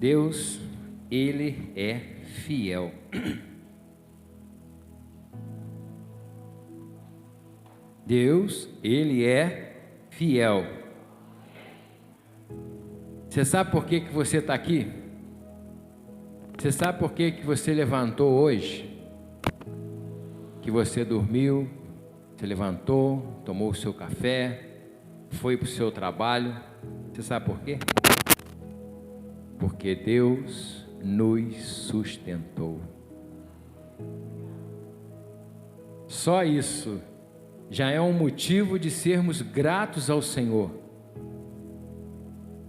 Deus, Ele é fiel. Deus, Ele é fiel. Você sabe por que você está aqui? Você sabe por que você levantou hoje? Que você dormiu, você levantou, tomou o seu café, foi para o seu trabalho. Você sabe por quê? Porque Deus nos sustentou. Só isso já é um motivo de sermos gratos ao Senhor.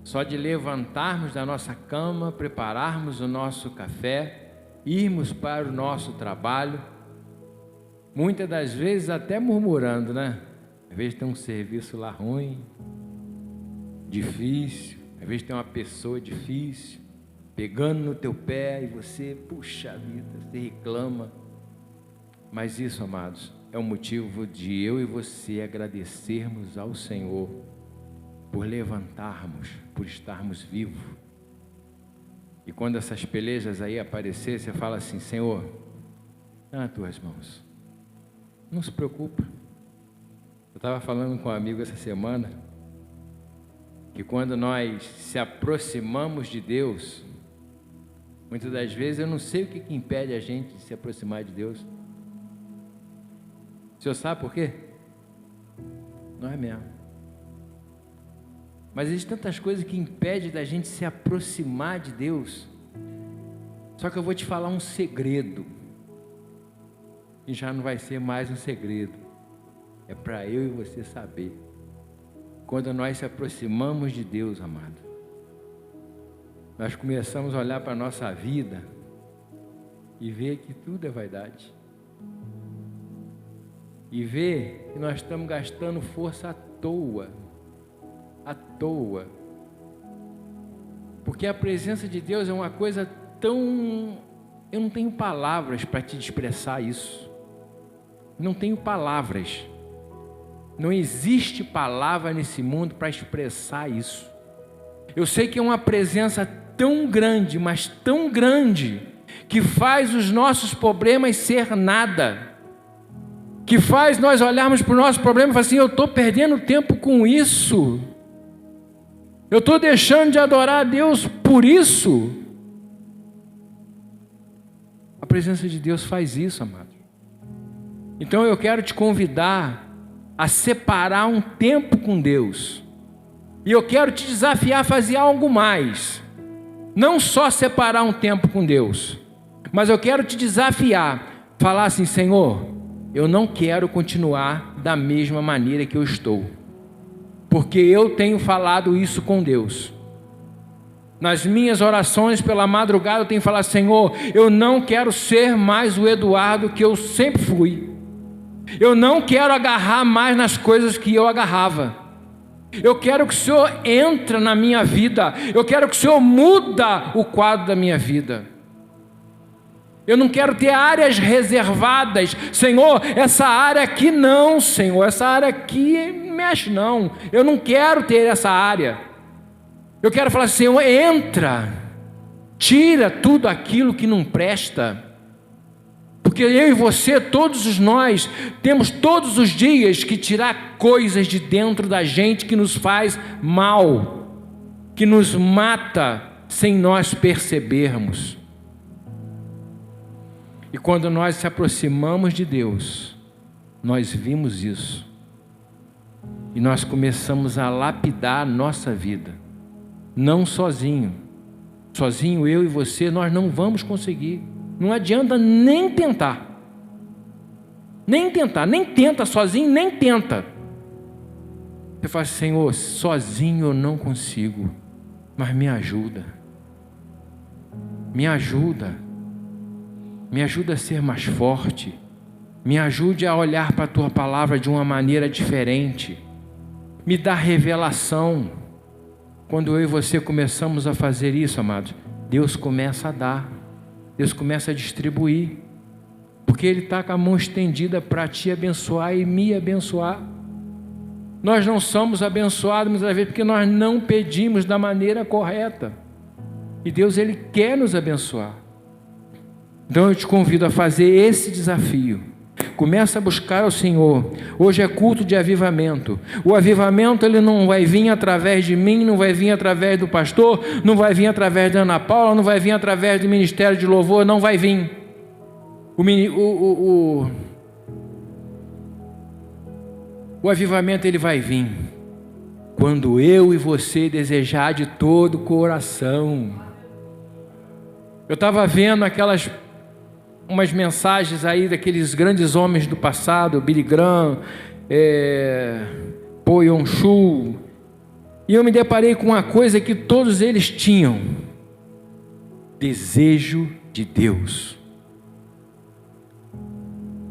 Só de levantarmos da nossa cama, prepararmos o nosso café, irmos para o nosso trabalho, muitas das vezes até murmurando, né? Às vezes tem um serviço lá ruim, difícil, às vezes tem uma pessoa difícil, pegando no teu pé e você, puxa vida, você reclama. Mas isso, amados, é um motivo de eu e você agradecermos ao Senhor por levantarmos, por estarmos vivos. E quando essas pelejas aí aparecer, você fala assim: Senhor, dá nas tuas mãos, não se preocupa. Eu estava falando com um amigo essa semana que quando nós se aproximamos de Deus, muitas das vezes eu não sei o que impede a gente de se aproximar de Deus. O senhor sabe por quê? Nós mesmo. Mas existem tantas coisas que impedem da gente se aproximar de Deus. Só que eu vou te falar um segredo, e já não vai ser mais um segredo, é para eu e você saber. Quando nós se aproximamos de Deus, amado, nós começamos a olhar para a nossa vida e ver que tudo é vaidade, e ver que nós estamos gastando força à toa, porque a presença de Deus é uma coisa tão... eu não tenho palavras para te expressar isso, não tenho palavras, não existe palavra nesse mundo para expressar isso. Eu sei que é uma presença tão grande, mas tão grande, que faz os nossos problemas ser nada, que faz nós olharmos para o nosso problema e falar assim: eu estou perdendo tempo com isso, eu estou deixando de adorar a Deus por isso. A presença de Deus faz isso, amado. Então eu quero te convidar a separar um tempo com Deus, e eu quero te desafiar a fazer algo mais. Não só separar um tempo com Deus, mas eu quero te desafiar, falar assim: Senhor, eu não quero continuar da mesma maneira que eu estou, porque eu tenho falado isso com Deus. Nas minhas orações pela madrugada eu tenho falado: Senhor, eu não quero ser mais o Eduardo que eu sempre fui. Eu não quero agarrar mais nas coisas que eu agarrava. Eu quero que o Senhor entre na minha vida. Eu quero que o Senhor muda o quadro da minha vida. Eu não quero ter áreas reservadas. Senhor, essa área aqui não, Senhor, essa área aqui mexe não. Eu não quero ter essa área. Eu quero falar: Senhor, entra, tira tudo aquilo que não presta. Porque eu e você, todos nós, temos todos os dias que tirar coisas de dentro da gente que nos faz mal, que nos mata sem nós percebermos. E quando nós se aproximamos de Deus, nós vimos isso, e nós começamos a lapidar a nossa vida, não sozinho, eu e você, nós não vamos conseguir, não adianta nem tentar, nem tenta sozinho, nem tenta. Você fala: Senhor, sozinho eu não consigo, mas me ajuda a ser mais forte, me ajude a olhar para a Tua Palavra de uma maneira diferente, me dá revelação. Quando eu e você começamos a fazer isso, amados, Deus começa a dar, Deus começa a distribuir, porque Ele está com a mão estendida para te abençoar e me abençoar. Nós não somos abençoados muitas vezes porque nós não pedimos da maneira correta. E Deus, Ele quer nos abençoar. Então eu te convido a fazer esse desafio. Começa a buscar ao Senhor. Hoje é culto de avivamento. O avivamento, ele não vai vir através de mim, não vai vir através do pastor, não vai vir através da Ana Paula, não vai vir através do ministério de louvor, não vai vir. O avivamento, ele vai vir quando eu e você desejar de todo o coração. Eu estava vendo umas mensagens aí daqueles grandes homens do passado, Billy Graham, Po Yong-Chu, e eu me deparei com uma coisa que todos eles tinham: desejo de Deus.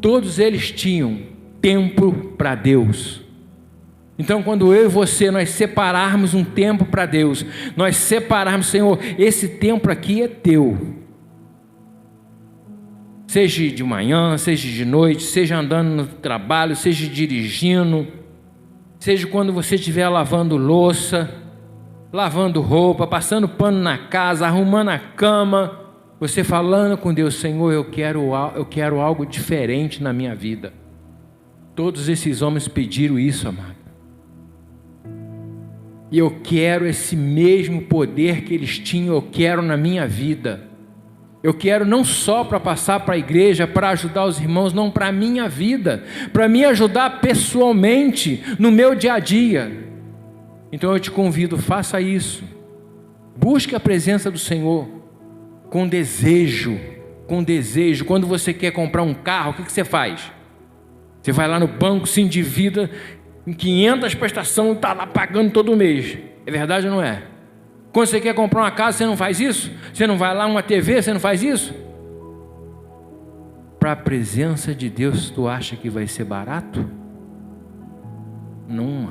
Todos eles tinham tempo para Deus. Então, quando eu e você, nós separarmos um tempo para Deus, nós separarmos, Senhor, esse tempo aqui é teu. Seja de manhã, seja de noite, seja andando no trabalho, seja dirigindo, seja quando você estiver lavando louça, lavando roupa, passando pano na casa, arrumando a cama, você falando com Deus: Senhor, eu quero algo diferente na minha vida. Todos esses homens pediram isso, amado. E eu quero esse mesmo poder que eles tinham, eu quero na minha vida. Eu quero não só para passar para a igreja, para ajudar os irmãos, não, para a minha vida, para me ajudar pessoalmente, no meu dia a dia. Então eu te convido, faça isso. Busque a presença do Senhor, com desejo, com desejo. Quando você quer comprar um carro, o que você faz? Você vai lá no banco, se endivida em 500 prestações, está lá pagando todo mês. É verdade ou não é? Quando você quer comprar uma casa, você não faz isso? Você não vai lá uma TV, você não faz isso? Para a presença de Deus, tu acha que vai ser barato? Não,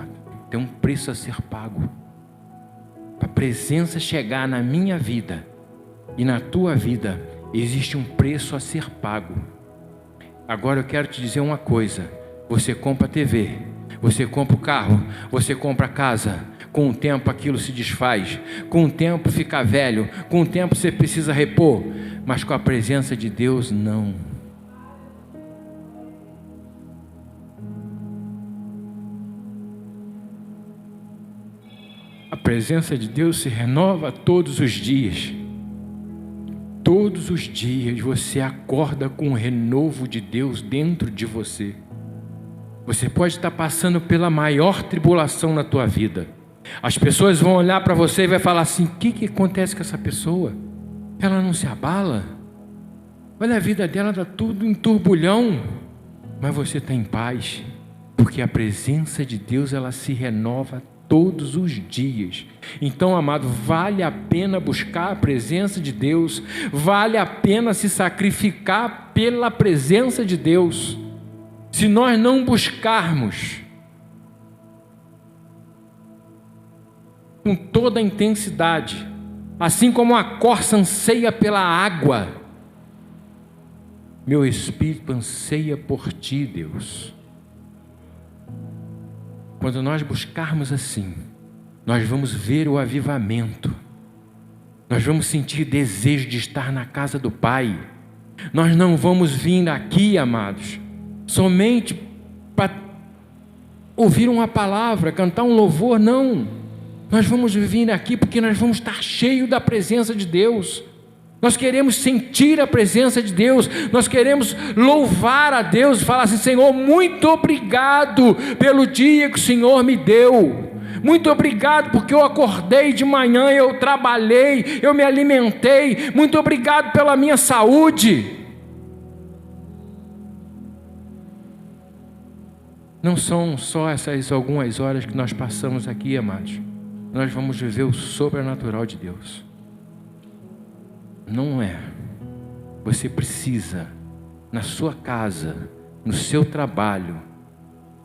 tem um preço a ser pago. Para a presença chegar na minha vida e na tua vida, existe um preço a ser pago. Agora eu quero te dizer uma coisa: você compra a TV, você compra o carro, você compra a casa. Com o tempo aquilo se desfaz, com o tempo fica velho, com o tempo você precisa repor, mas com a presença de Deus não. A presença de Deus se renova todos os dias. Todos os dias você acorda com o renovo de Deus dentro de você. Você pode estar passando pela maior tribulação na tua vida. As pessoas vão olhar para você e vai falar assim: o que acontece com essa pessoa? Ela não se abala? Olha, a vida dela está tudo em turbulhão. Mas você está em paz, porque a presença de Deus, ela se renova todos os dias. Então, amado, vale a pena buscar a presença de Deus, vale a pena se sacrificar pela presença de Deus. Se nós não buscarmos com toda a intensidade, assim como a corça anseia pela água, meu espírito anseia por ti, Deus. Quando nós buscarmos assim, nós vamos ver o avivamento, nós vamos sentir desejo de estar na casa do Pai. Nós não vamos vir aqui, amados, somente para ouvir uma palavra, cantar um louvor, não. Nós vamos vir aqui porque nós vamos estar cheios da presença de Deus. Nós queremos sentir a presença de Deus. Nós queremos louvar a Deus e falar assim: Senhor, muito obrigado pelo dia que o Senhor me deu. Muito obrigado porque eu acordei de manhã, eu trabalhei, eu me alimentei. Muito obrigado pela minha saúde. Não são só essas algumas horas que nós passamos aqui, amados. Nós vamos viver o sobrenatural de Deus. Não é. Você precisa, na sua casa, no seu trabalho,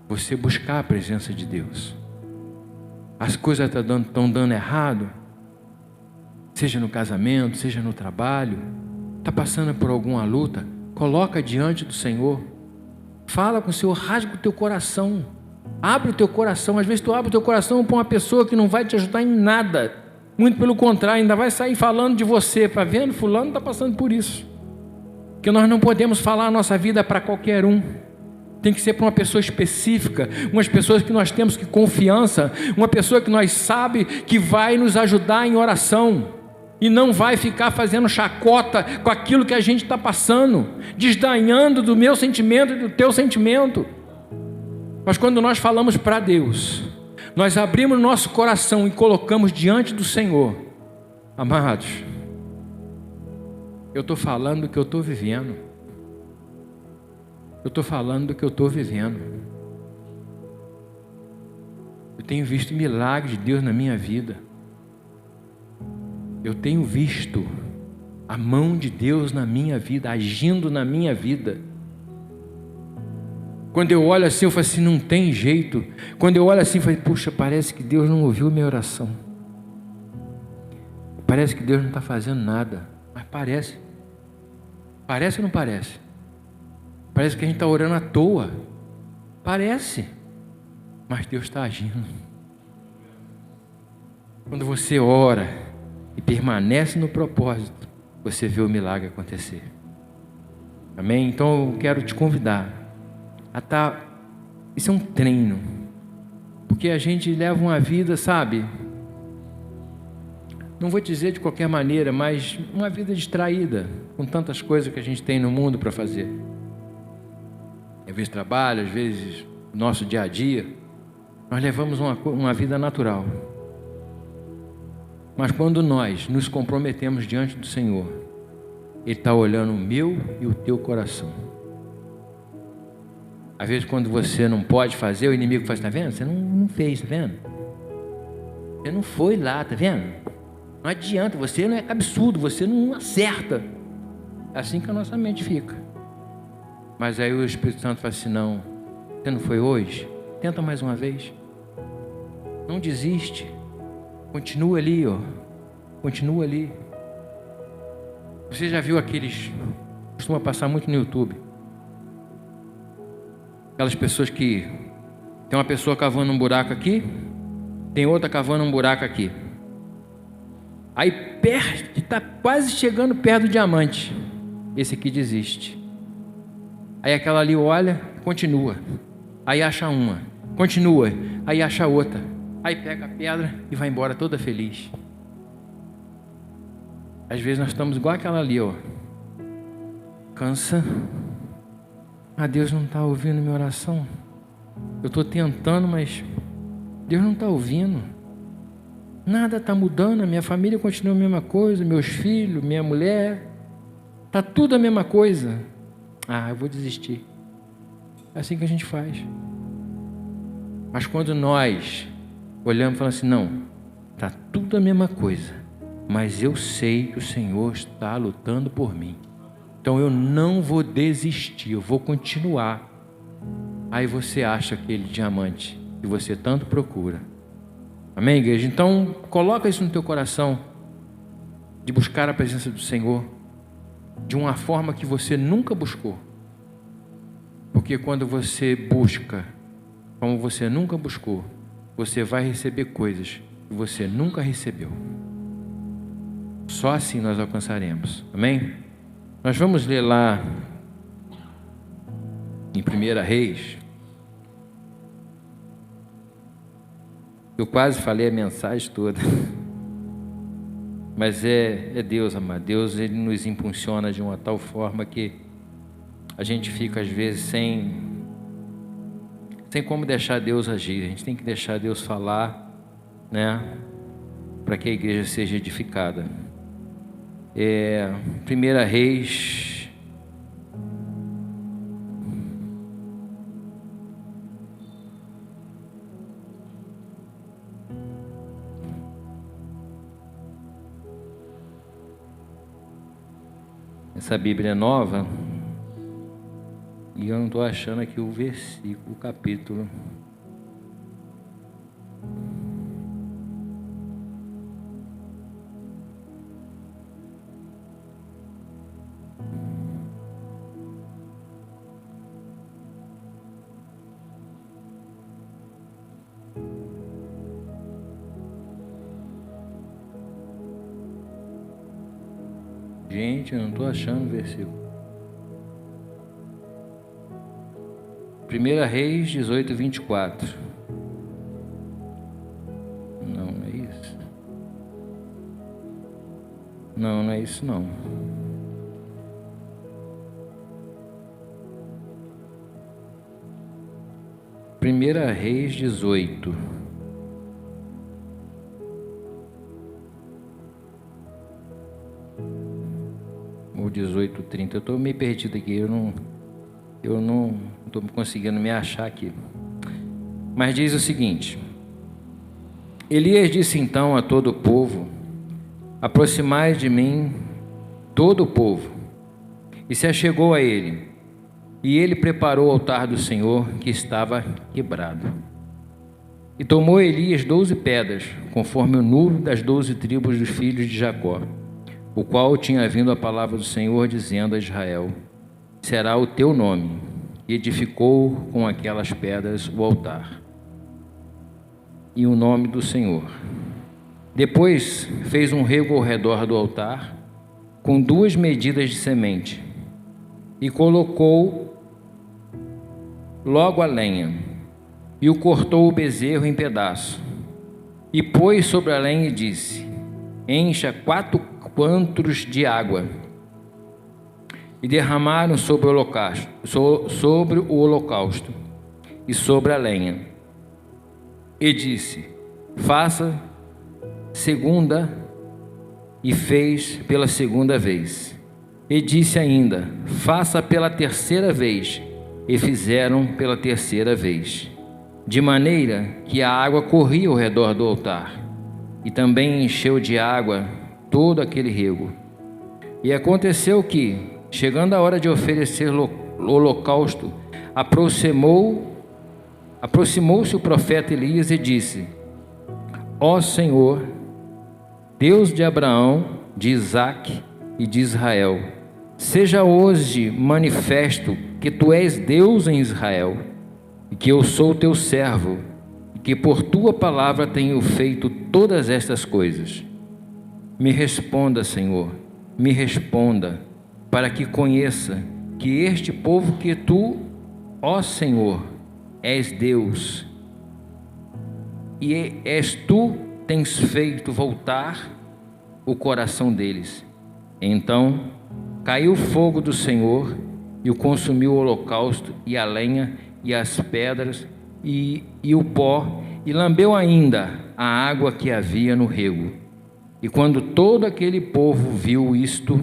você buscar a presença de Deus. As coisas estão dando errado, seja no casamento, seja no trabalho, está passando por alguma luta, coloca diante do Senhor, fala com o Senhor, rasga o teu coração. Abre o teu coração. Às vezes tu abre o teu coração para uma pessoa que não vai te ajudar em nada. Muito pelo contrário, ainda vai sair falando de você, para vendo, fulano está passando por isso. Porque nós não podemos falar a nossa vida para qualquer um. Tem que ser para uma pessoa específica, umas pessoas que nós temos que confiança, uma pessoa que nós sabe que vai nos ajudar em oração e não vai ficar fazendo chacota com aquilo que a gente está passando, desdanhando do meu sentimento e do teu sentimento. Mas quando nós falamos para Deus, nós abrimos nosso coração e colocamos diante do Senhor, amados, eu estou falando do que eu estou vivendo. Eu estou falando do que eu estou vivendo. Eu tenho visto milagres de Deus na minha vida. Eu tenho visto a mão de Deus na minha vida, agindo na minha vida. Quando eu olho assim, eu falo assim, não tem jeito. Quando eu olho assim, eu falo, puxa, parece que Deus não ouviu minha oração. Parece que Deus não está fazendo nada. Mas parece. Parece ou não parece? Parece que a gente está orando à toa. Parece. Mas Deus está agindo. Quando você ora e permanece no propósito, você vê o milagre acontecer. Amém? Então eu quero te convidar a estar... Isso é um treino. Porque a gente leva uma vida, sabe? Não vou dizer de qualquer maneira, mas uma vida distraída, com tantas coisas que a gente tem no mundo para fazer. Às vezes trabalho, às vezes nosso dia a dia, nós levamos uma vida natural. Mas quando nós nos comprometemos diante do Senhor, Ele está olhando o meu e o teu coração. Às vezes quando você não pode fazer, o inimigo faz, está vendo? Você não fez, está vendo? Você não foi lá, está vendo? Não adianta, você não é absurdo, você não acerta. É assim que a nossa mente fica. Mas aí o Espírito Santo fala assim, não, você não foi hoje? Tenta mais uma vez. Não desiste. Continua ali, ó. Continua ali. Você já viu aqueles... Costuma passar muito no YouTube. Aquelas pessoas que... Tem uma pessoa cavando um buraco aqui, tem outra cavando um buraco aqui. Aí perto, está quase chegando perto do diamante. Esse aqui desiste. Aí aquela ali olha, continua. Aí acha uma, continua. Aí acha outra. Aí pega a pedra e vai embora toda feliz. Às vezes nós estamos igual aquela ali, ó. Cansa. Ah, Deus não está ouvindo minha oração. Eu estou tentando, mas Deus não está ouvindo. Nada está mudando, a minha família continua a mesma coisa, meus filhos, minha mulher. Está tudo a mesma coisa. Ah, eu vou desistir. É assim que a gente faz. Mas quando nós olhamos e falamos assim, não, está tudo a mesma coisa, mas eu sei que o Senhor está lutando por mim. Então eu não vou desistir, eu vou continuar. Aí você acha aquele diamante que você tanto procura. Amém, igreja? Então coloca isso no teu coração, de buscar a presença do Senhor de uma forma que você nunca buscou. Porque quando você busca como você nunca buscou, você vai receber coisas que você nunca recebeu. Só assim nós alcançaremos. Amém? Nós vamos ler lá em 1 Reis. Eu quase falei a mensagem toda. Mas é Deus, amado. Deus, Ele nos impulsiona de uma tal forma que a gente fica às vezes sem como deixar Deus agir. A gente tem que deixar Deus falar, né? Para que a igreja seja edificada. 1 Reis. Essa Bíblia é nova e eu não estou achando aqui o versículo, o capítulo. Gente, eu não estou achando o versículo. 1 Reis 18, 24. Não é isso. Não é isso não. Primeira Reis 18. Ou 18:30. Eu estou meio perdido aqui. Eu não estou conseguindo me achar aqui. Mas diz o seguinte: Elias disse então a todo o povo: aproximai de mim todo o povo. E se achegou a ele. E ele preparou o altar do Senhor, que estava quebrado. E tomou Elias 12 pedras, conforme o número das 12 tribos dos filhos de Jacó, o qual tinha vindo a palavra do Senhor, dizendo a Israel: será o teu nome. E edificou com aquelas pedras o altar e o nome do Senhor. Depois fez um rego ao redor do altar, com 2 medidas de semente, e colocou logo a lenha, e o cortou o bezerro em pedaço, e pôs sobre a lenha e disse: encha 4 quantros de água. E derramaram sobre o holocausto e sobre a lenha. E disse: faça segunda, e fez pela segunda vez. E disse ainda: faça pela terceira vez, e fizeram pela terceira vez, de maneira que a água corria ao redor do altar, e também encheu de água todo aquele rego. E aconteceu que, chegando a hora de oferecer o holocausto, aproximou-se o profeta Elias e disse: ó Senhor, Deus de Abraão, de Isaque e de Israel, seja hoje manifesto que tu és Deus em Israel, e que eu sou teu servo, e que por tua palavra tenho feito todas estas coisas. Me responda, Senhor, me responda, para que conheça que este povo que tu, ó Senhor, és Deus, e és tu tens feito voltar o coração deles. Então caiu o fogo do Senhor e o consumiu o holocausto e a lenha e as pedras e o pó, e lambeu ainda a água que havia no rego. E quando todo aquele povo viu isto,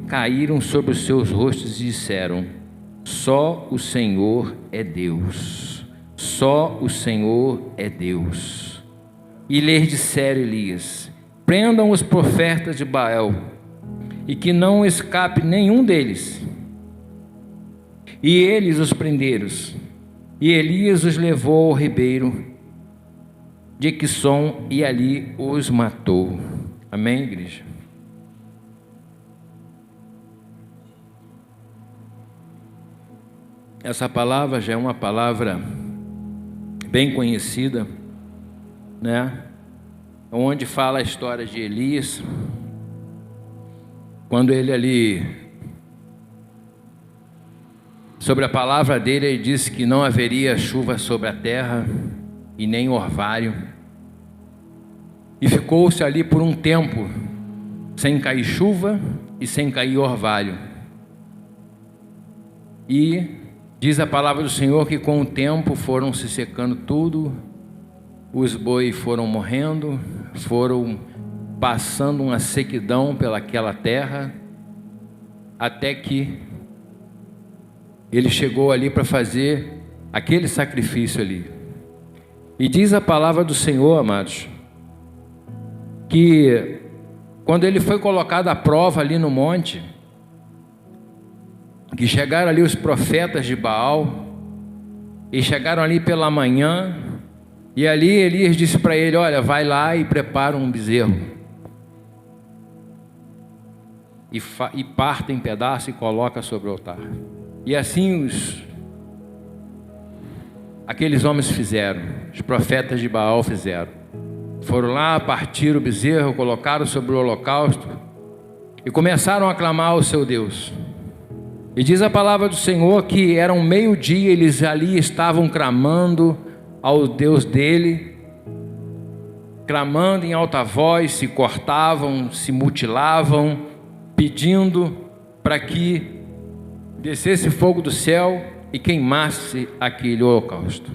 caíram sobre os seus rostos e disseram: só o Senhor é Deus, só o Senhor é Deus. E lhes disseram Elias: prendam os profetas de Baal, e que não escape nenhum deles. E eles os prenderam, e Elias os levou ao ribeiro de Quisson, e ali os matou. Amém, igreja? Essa palavra já é uma palavra bem conhecida, né? Onde fala a história de Elias, quando ele ali, sobre a palavra dele, ele disse que não haveria chuva sobre a terra e nem orvalho, e ficou-se ali por um tempo sem cair chuva e sem cair orvalho. E diz a palavra do Senhor que com o tempo foram se secando tudo, os bois foram morrendo, foram passando uma sequidão pelaquela terra, até que ele chegou ali para fazer aquele sacrifício ali. E diz a palavra do Senhor, amados, que quando ele foi colocado à prova ali no monte, que chegaram ali os profetas de Baal, e chegaram ali pela manhã, e ali Elias disse para ele: olha, vai lá e prepara um bezerro, e parta em pedaço e coloca sobre o altar. E assim aqueles homens fizeram, os profetas de Baal fizeram. Foram lá, partiram o bezerro, colocaram sobre o holocausto, e começaram a clamar ao seu Deus. E diz a palavra do Senhor que era um meio-dia, eles ali estavam clamando ao Deus dele, clamando em alta voz, se cortavam, se mutilavam, pedindo para que descesse fogo do céu e queimasse aquele holocausto.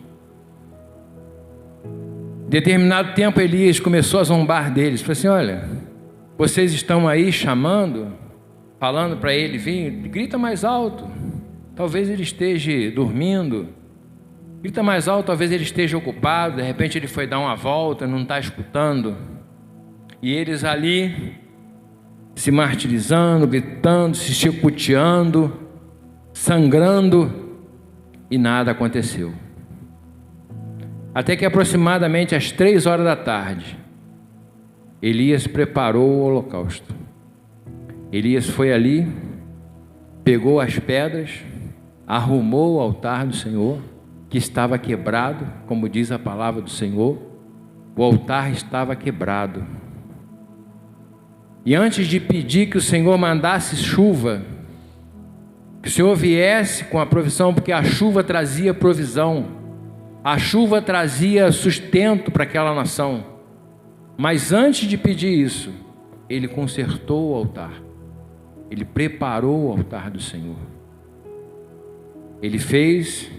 Determinado tempo Elias começou a zombar deles, falou assim: olha, vocês estão aí chamando, falando para ele vir, grita mais alto, talvez ele esteja dormindo, grita mais alto, talvez ele esteja ocupado, de repente ele foi dar uma volta, não está escutando. E eles ali se martirizando, gritando, se chicoteando, sangrando, e nada aconteceu. Até que aproximadamente às 3 horas da tarde, Elias preparou o holocausto. Elias foi ali, pegou as pedras, arrumou o altar do Senhor, que estava quebrado, como diz a palavra do Senhor, o altar estava quebrado. E antes de pedir que o Senhor mandasse chuva, que o Senhor viesse com a provisão, porque a chuva trazia provisão, a chuva trazia sustento para aquela nação. Mas antes de pedir isso, ele consertou o altar, ele preparou o altar do Senhor, ele fez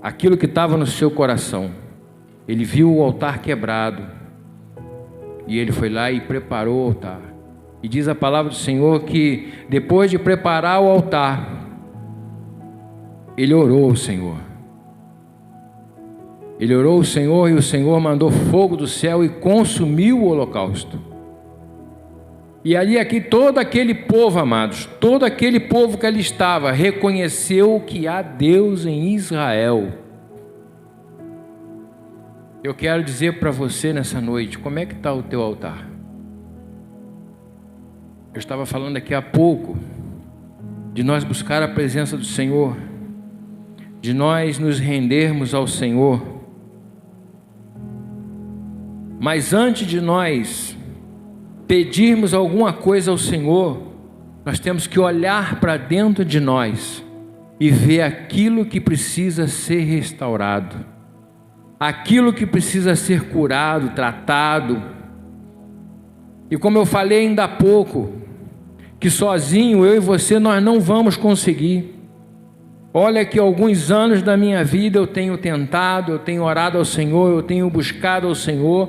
aquilo que estava no seu coração. Ele viu o altar quebrado e ele foi lá e preparou o altar. E diz a palavra do Senhor que depois de preparar o altar, ele orou ao Senhor. Ele orou ao Senhor e o Senhor mandou fogo do céu e consumiu o holocausto. E ali aqui todo aquele povo, amados, todo aquele povo que ali estava, reconheceu que há Deus em Israel. Eu quero dizer para você nessa noite, como é que está o teu altar? Eu estava falando aqui há pouco, de nós buscar a presença do Senhor, de nós nos rendermos ao Senhor. Mas antes de nós pedirmos alguma coisa ao Senhor, nós temos que olhar para dentro de nós e ver aquilo que precisa ser restaurado, aquilo que precisa ser curado, tratado. E como eu falei ainda há pouco, que sozinho eu e você nós não vamos conseguir. Olha que alguns anos da minha vida eu tenho tentado, eu tenho orado ao Senhor, eu tenho buscado ao Senhor,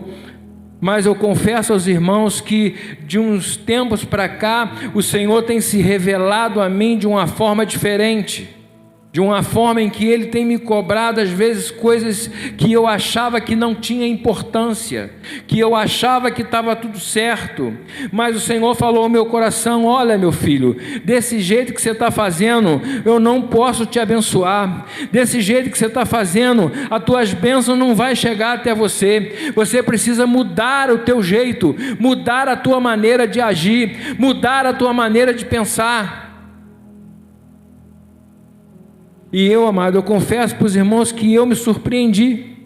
mas eu confesso aos irmãos que de uns tempos para cá o Senhor tem se revelado a mim de uma forma diferente, de uma forma em que Ele tem me cobrado às vezes coisas que eu achava que não tinha importância, que eu achava que estava tudo certo, mas o Senhor falou ao meu coração: olha meu filho, desse jeito que você está fazendo, eu não posso te abençoar, desse jeito que você está fazendo, as tuas bênçãos não vai chegar até você, você precisa mudar o teu jeito, mudar a tua maneira de agir, mudar a tua maneira de pensar. E eu, amado, eu confesso para os irmãos que eu me surpreendi,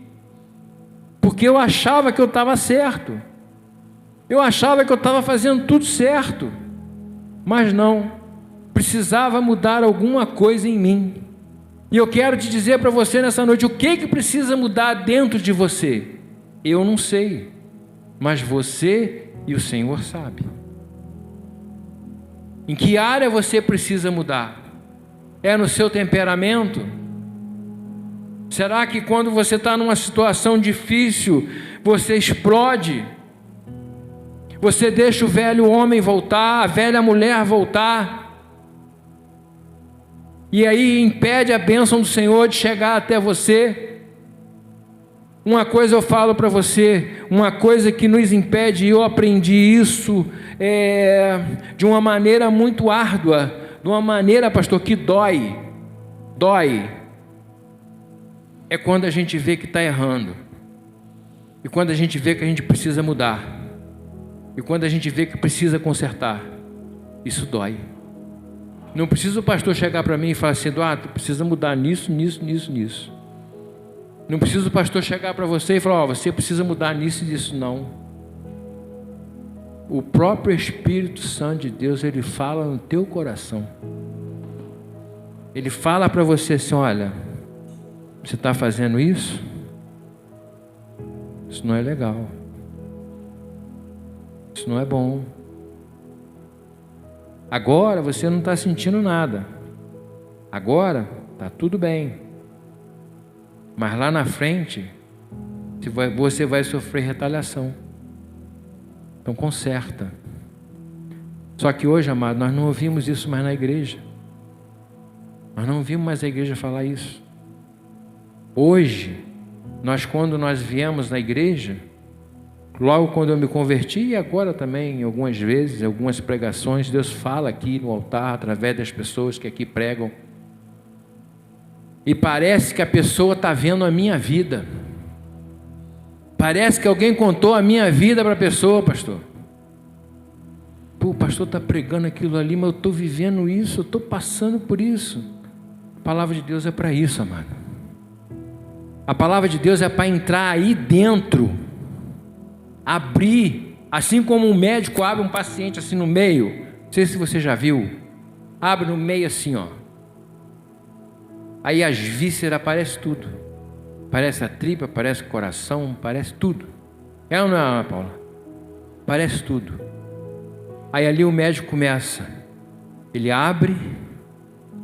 porque eu achava que eu estava certo, eu achava que eu estava fazendo tudo certo, mas não, precisava mudar alguma coisa em mim. E eu quero te dizer para você nessa noite, o que precisa mudar dentro de você? Eu não sei, mas você e o Senhor sabem. Em que área você precisa mudar? É no seu temperamento? Será que quando você está numa situação difícil, você explode? Você deixa o velho homem voltar, a velha mulher voltar, e aí impede a bênção do Senhor de chegar até você? Uma coisa eu falo para você, uma coisa que nos impede, e eu aprendi isso de uma maneira muito árdua, de uma maneira, pastor, que dói, é quando a gente vê que está errando, e quando a gente vê que a gente precisa mudar, e quando a gente vê que precisa consertar, isso dói. Não precisa o pastor chegar para mim e falar assim: Eduardo, precisa mudar nisso. Não precisa o pastor chegar para você e falar: você precisa mudar nisso e nisso, não. o próprio Espírito Santo de Deus, ele fala no teu coração. Ele fala para você assim: olha, você está fazendo isso? Isso não é legal. Isso não é bom. Agora você não está sentindo nada. Agora está tudo bem. Mas lá na frente você vai sofrer retaliação. Então conserta. Só que hoje, amado, nós não ouvimos isso mais na igreja. Nós não ouvimos mais a igreja falar isso. Hoje, quando nós viemos na igreja, logo quando eu me converti, e agora também, algumas vezes, algumas pregações, Deus fala aqui no altar, através das pessoas que aqui pregam. E parece que a pessoa está vendo a minha vida. Parece que alguém contou a minha vida para a pessoa, pastor. Pô, o pastor está pregando aquilo ali, mas eu estou vivendo isso, eu estou passando por isso. A palavra de Deus é para isso, amado. A palavra de Deus é para entrar aí dentro, abrir, assim como um médico abre um paciente assim no meio. Não sei se você já viu. Abre no meio assim, ó. Aí as vísceras aparecem tudo. Parece a tripa, parece o coração, parece tudo. É ou não é, Ana Paula? Parece tudo. Aí ali o médico começa. Ele abre,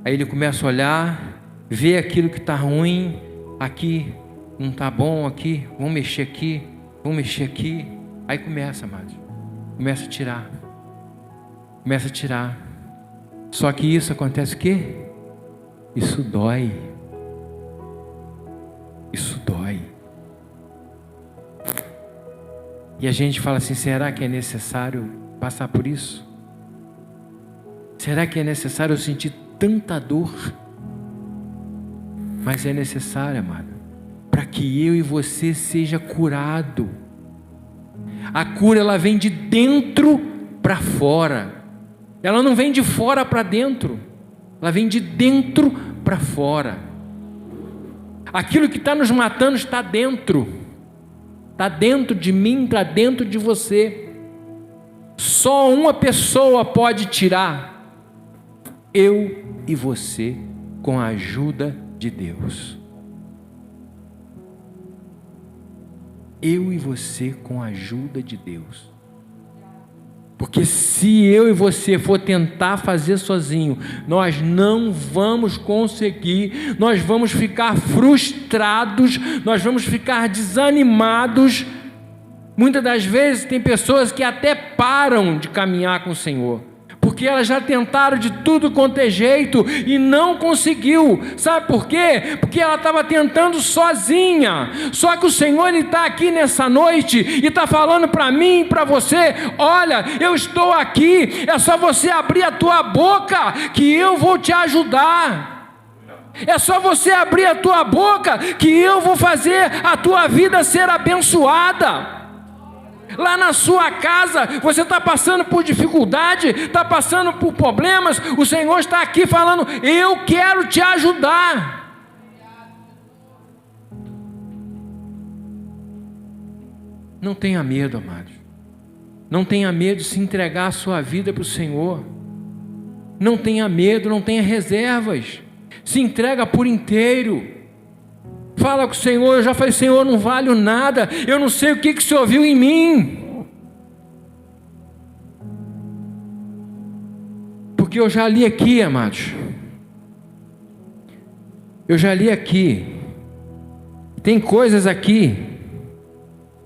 aí ele começa a olhar, vê aquilo que está ruim, aqui não está bom, aqui, vamos mexer aqui, vamos mexer aqui. Aí começa, amado. Começa a tirar. Começa a tirar. Só que isso acontece o quê? Isso dói. Isso dói. E a gente fala assim: será que é necessário passar por isso? Será que é necessário eu sentir tanta dor? Mas é necessário, amado, para que eu e você seja curado. A cura, ela vem de dentro para fora. Ela não vem de fora para dentro. Ela vem de dentro para fora. Aquilo que está nos matando está dentro. Está dentro de mim, está dentro de você. Só uma pessoa pode tirar. Eu e você, com a ajuda de Deus. Eu e você, com a ajuda de Deus. Porque se eu e você for tentar fazer sozinho, nós não vamos conseguir, nós vamos ficar frustrados, nós vamos ficar desanimados. Muitas das vezes tem pessoas que até param de caminhar com o Senhor, porque elas já tentaram de tudo quanto é jeito e não conseguiu. Sabe por quê? Porque ela estava tentando sozinha. Só que o Senhor está aqui nessa noite e está falando para mim e para você: olha, eu estou aqui, é só você abrir a tua boca que eu vou te ajudar. É só você abrir a tua boca que eu vou fazer a tua vida ser abençoada. Lá na sua casa, você está passando por dificuldade, está passando por problemas, o Senhor está aqui falando: eu quero te ajudar. Não tenha medo, amados. Não tenha medo de se entregar a sua vida para o Senhor. Não tenha medo, não tenha reservas. Se entrega por inteiro. Fala com o Senhor. Eu já falei: Senhor, não valho nada, eu não sei o que o Senhor viu em mim. Porque eu já li aqui, amados. Eu já li aqui. Tem coisas aqui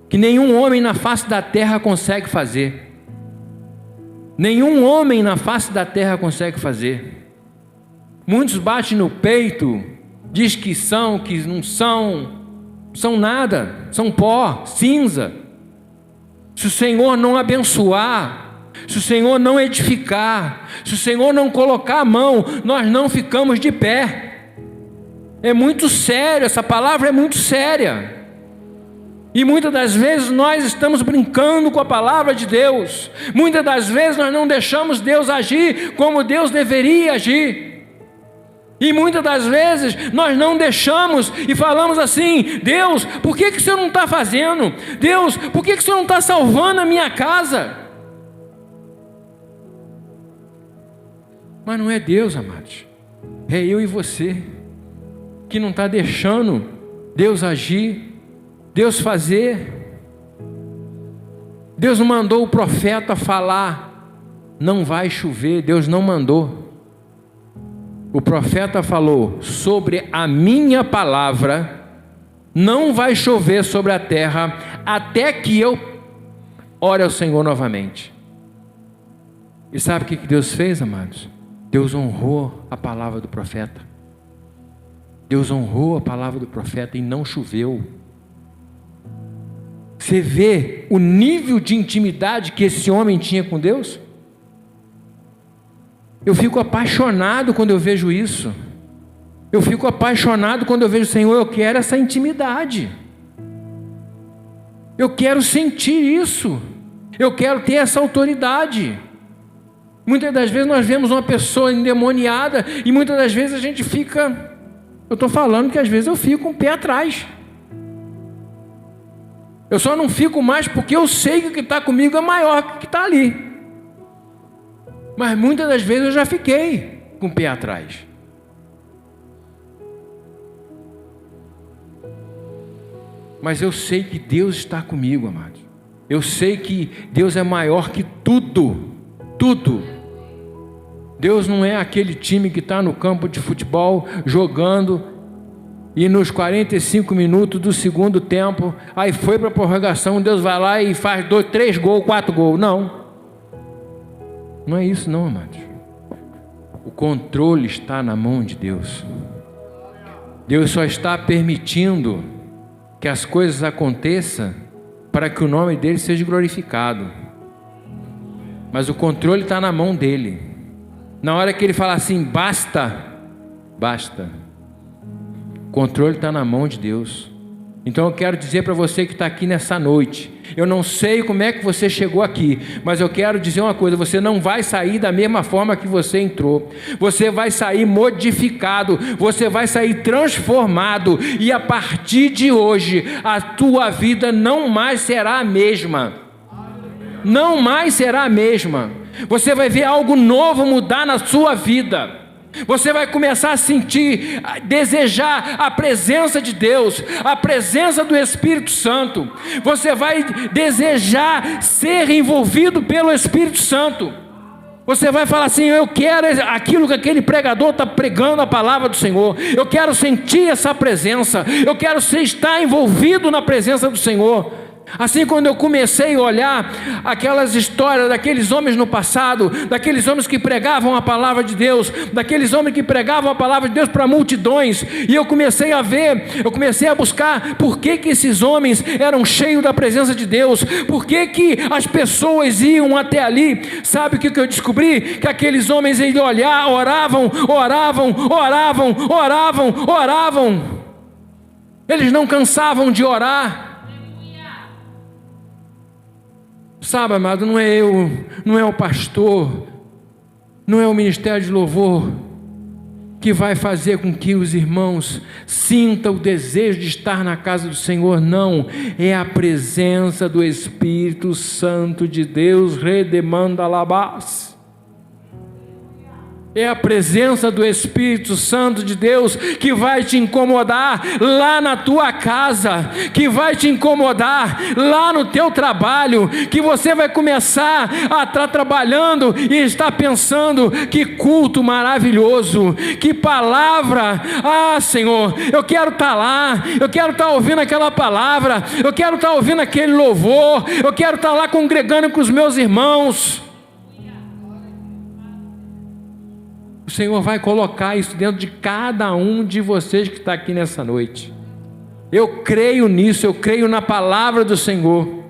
que nenhum homem na face da terra consegue fazer. Nenhum homem na face da terra consegue fazer. Muitos batem no peito, diz que são, que não são nada, são pó, cinza. Se o Senhor não abençoar, se o Senhor não edificar, se o Senhor não colocar a mão, nós não ficamos de pé. É muito sério, essa palavra é muito séria. E muitas das vezes nós estamos brincando com a palavra de Deus. Muitas das vezes nós não deixamos Deus agir como Deus deveria agir. E muitas das vezes nós não deixamos e falamos assim: Deus, por que o Senhor não está fazendo? Deus, por que o Senhor não está salvando a minha casa? Mas não é Deus, amados. É eu e você que não está deixando Deus agir, Deus fazer. Deus não mandou o profeta falar, não vai chover. Deus não mandou. O profeta falou: sobre a minha palavra não vai chover sobre a terra, até que eu ore ao Senhor novamente. E sabe o que Deus fez, amados? Deus honrou a palavra do profeta. Deus honrou a palavra do profeta e não choveu. Você vê o nível de intimidade que esse homem tinha com Deus? Eu fico apaixonado quando eu vejo isso. Eu fico apaixonado quando eu vejo, Senhor, eu quero essa intimidade. Eu quero sentir isso. Eu quero ter essa autoridade. Muitas das vezes nós vemos uma pessoa endemoniada e muitas das vezes a gente fica... Eu estou falando que às vezes eu fico um pé atrás. Eu só não fico mais porque eu sei que o que está comigo é maior que o que está ali. Mas muitas das vezes eu já fiquei com o pé atrás. Mas eu sei que Deus está comigo, amados. Eu sei que Deus é maior que tudo. Tudo. Deus não é aquele time que está no campo de futebol jogando e nos 45 minutos do segundo tempo, aí foi para a prorrogação, Deus vai lá e faz 2, 3 gols, 4 gols. Não. Não é isso não, amados. O controle está na mão de Deus. Deus só está permitindo que as coisas aconteçam para que o nome dele seja glorificado. Mas o controle está na mão dele. Na hora que ele fala assim, basta, basta. O controle está na mão de Deus. Então eu quero dizer para você que está aqui nessa noite, eu não sei como é que você chegou aqui, mas eu quero dizer uma coisa: você não vai sair da mesma forma que você entrou. Você vai sair modificado, você vai sair transformado, e a partir de hoje a tua vida não mais será a mesma. Não mais será a mesma. Você vai ver algo novo mudar na sua vida. Você vai começar a sentir, a desejar a presença de Deus, a presença do Espírito Santo. Você vai desejar ser envolvido pelo Espírito Santo. Você vai falar assim: eu quero aquilo que aquele pregador está pregando, a palavra do Senhor. Eu quero sentir essa presença. Eu quero estar envolvido na presença do Senhor. Assim, quando eu comecei a olhar aquelas histórias daqueles homens no passado, daqueles homens que pregavam a palavra de Deus, daqueles homens que pregavam a palavra de Deus para multidões, e eu comecei a ver, eu comecei a buscar por que esses homens eram cheios da presença de Deus, por que as pessoas iam até ali. Sabe o que eu descobri? Que aqueles homens iam olhar, oravam, eles não cansavam de orar. Sabe, amado, não é eu, não é o pastor, não é o ministério de louvor que vai fazer com que os irmãos sintam o desejo de estar na casa do Senhor. Não, é a presença do Espírito Santo de Deus. Redemanda labás. É a presença do Espírito Santo de Deus que vai te incomodar lá na tua casa, que vai te incomodar lá no teu trabalho, que você vai começar a estar trabalhando e estar pensando: que culto maravilhoso, que palavra, Senhor, eu quero estar lá, eu quero estar ouvindo aquela palavra, eu quero estar ouvindo aquele louvor, eu quero estar lá congregando com os meus irmãos. O Senhor vai colocar isso dentro de cada um de vocês que está aqui nessa noite. Eu creio nisso, eu creio na palavra do Senhor.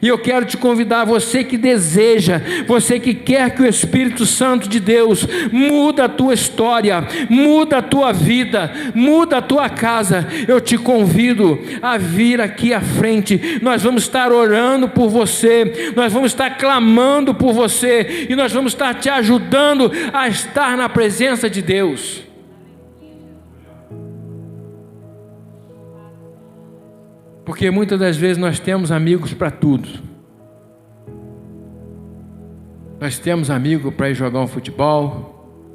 E eu quero te convidar, você que deseja, você que quer que o Espírito Santo de Deus muda a tua história, muda a tua vida, muda a tua casa, eu te convido a vir aqui à frente. Nós vamos estar orando por você, nós vamos estar clamando por você, e nós vamos estar te ajudando a estar na presença de Deus. Porque muitas das vezes nós temos amigos para tudo. Nós temos amigo para ir jogar um futebol,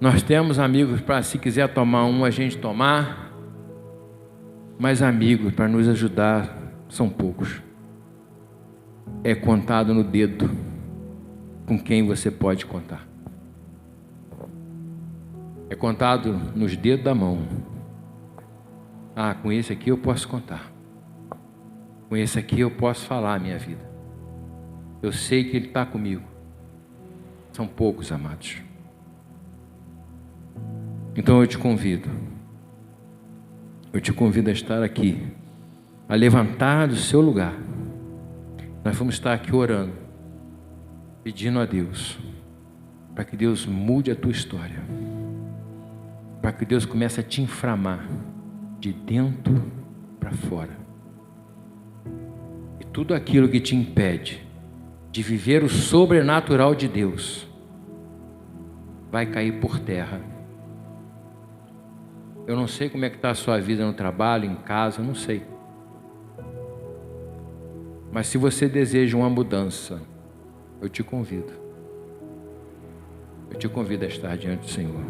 Nós temos amigos para, se quiser tomar um, a gente tomar, mas amigos para nos ajudar são poucos. É contado no dedo com quem você pode contar. É contado nos dedos da mão. Ah, com esse aqui eu posso contar. Com esse aqui eu posso falar a minha vida. Eu sei que ele está comigo. São poucos, amados. Então eu te convido a estar aqui, a levantar do seu lugar. Nós vamos estar aqui orando, pedindo a Deus, para que Deus mude a tua história, para que Deus comece a te inflamar, de dentro para fora. E tudo aquilo que te impede de viver o sobrenatural de Deus, vai cair por terra. Eu não sei como é que está a sua vida no trabalho, em casa, eu não sei. Mas se você deseja uma mudança, eu te convido. Eu te convido a estar diante do Senhor.